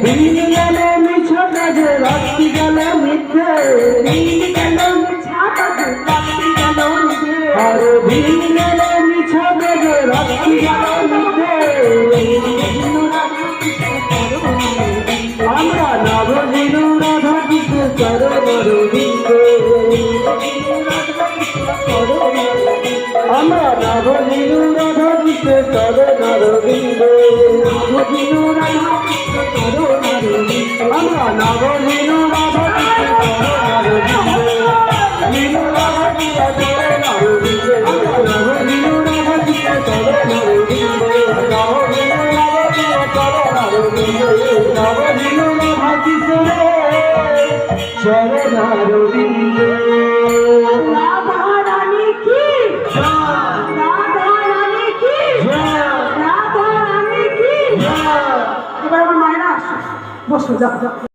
দিন গেল মিছা কাজে রাত্রি গেল মিথ্যে, দিন গেল মিছা কাজে রাত্রি গেল মিথ্যে, আরে দিন গেল মিছা কাজে রাত্রি গেল মিথ্যে। আমরা নব দিনু রাধা কৃষ্ণ চরণ রবিন্দে, আমরা নব দিনু রাধা কৃষ্ণ চরণ রবিন্দে, আমরা নব দিনু রাধা কৃষ্ণ চরণ রবিন্দে, দিনু রাধা কৃষ্ণ চরণ রবিন্দে, নব দিনু রাধা কৃষ্ণ চরণ রবিন্দে, নব দিনু রাধা কৃষ্ণ চরণ রবিন্দে, নব দিনু রাধা কৃষ্ণ চরণ রবিন্দে। রাধা রানী কি রাধা রানী কি রাধা রানী কি। এবার আমার মায়েরা বসো, যাও যাও।